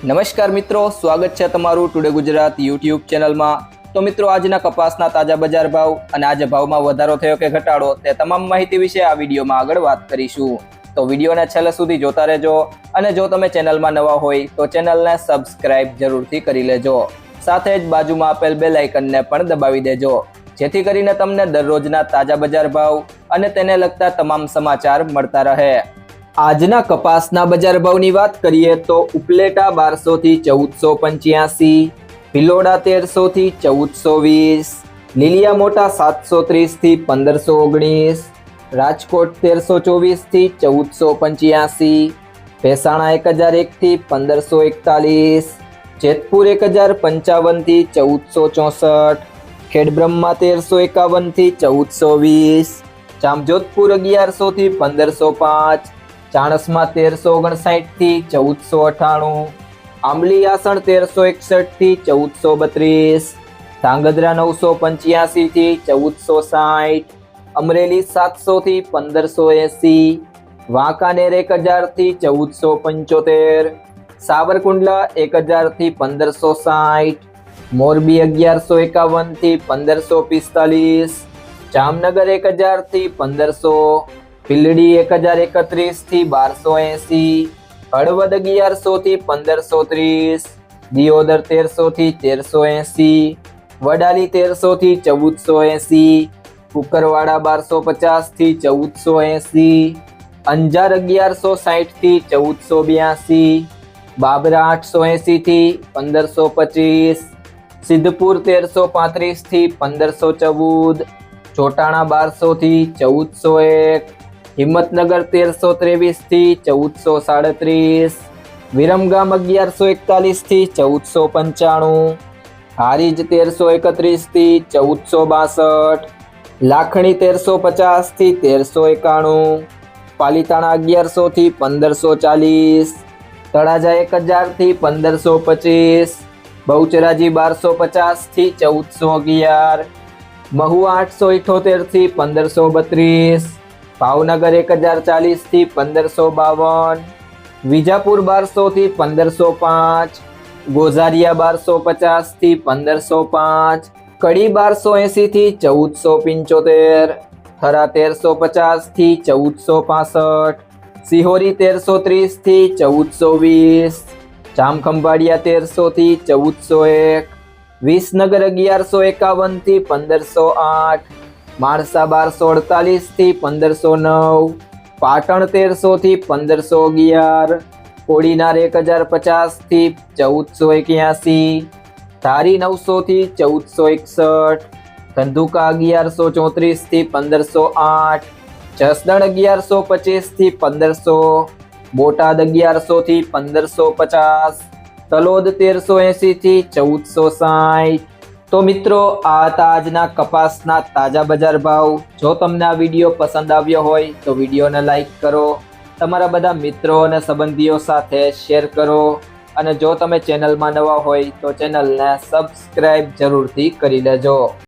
નમસ્કાર મિત્રો, સ્વાગત છે તમારું ટુડે ગુજરાત યુટ્યુબ ચેનલમાં। તો મિત્રો, આજના કપાસના તાજા બજાર ભાવ અને આજે ભાવમાં વધારો થયો કે ઘટાડો તે તમામ માહિતી વિશે આ વિડીયોમાં આગળ વાત કરીશું। તો વિડીયોને છેલ્લે સુધી જોતા રહેજો અને જો તમે ચેનલમાં નવા હોય તો ચેનલને સબસ્ક્રાઇબ જરૂરથી કરી લેજો। સાથે જ બાજુમાં આપેલ બેલ આઇકનને પણ દબાવી દેજો જેથી કરીને તમને દરરોજના તાજા બજાર ભાવ અને તેને લગતા તમામ સમાચાર મળતા રહે। આજના કપાસના બજાર ભાવની વાત કરીએ તો ઉપલેટા 1200 થી 1485, ભિલોડા 1300 થી 1420, લીલિયા મોટા 730 થી 1519, રાજકોટ 1324 થી 1485, ભેસાણા 1001 થી 1541, જેતપુર 1055 થી 1464, ખેડબ્રહ્મા 1351 થી 1420, જામજોધપુર 1100 થી 1505, ચાણસમાં 1359 થી 1498, આંબલી આસણ 1361 થી 1432, ધાંગધ્રા 985 થી 1460, અમરેલી 700 થી 1580, વાંકાનેર 1000 થી 1475, સાવરકુંડલા 1000 થી 1560, મોરબી 1151 થી 1545, જામનગર 1000 થી 1500, ભીલડી 1031 થી 1280, હળવદ 1100 થી 1530, દિયોદર 1300 થી 1380, વડાલી 1300 થી 1480, કુકરવાડા 1250 થી 1480, અંજાર 1160 થી 1482, બાબરા 880 થી 1525, સિદ્ધપુર 1335 થી 1514, ચોટાણા 1200 થી 1401, હિંમતનગર 1323 થી 1437, વિરમગામ 1141 થી 1495, હારીજ 1331 થી 1462, લાખણી 1350 થી 1391, પાલીતાણા 1100 થી 1540, તળાજા 1000 થી 1525, બહુચરાજી 1250 થી 1411, મહુવા 878 થી 1532, ભાવનગર 1040 થી 1552, વિજાપુર 1200 થી 1505, ગોઝારિયા 1250 થી 1505, કડી 1280 થી 1475, થરા 1350 થી 1465, સિહોરી 1330 થી 1420, જામખંભાળિયા 1300 થી 1401, વિસનગર 1151 થી 1508, માણસા 1248 થી 1509, પાટણ 1300 થી 1511, કોડીનાર 1050 થી 1481, ધારી 900 થી 1461, ધંધુકા 1134 થી 1508, જસદણ 1125 થી 1500, બોટાદ 1100 થી 1550, તલોદ 1380 થી 1460। તો મિત્રો, આ હતા આજના કપાસના તાજા બજાર ભાવ। જો તમને આ વિડીયો પસંદ આવ્યો હોય તો વિડીયોને લાઈક કરો, તમારા બધા મિત્રો અને સંબંધીઓ સાથે શેર કરો અને જો તમે ચેનલમાં નવા હોય તો ચેનલને સબસ્ક્રાઇબ જરૂરથી કરી લેજો।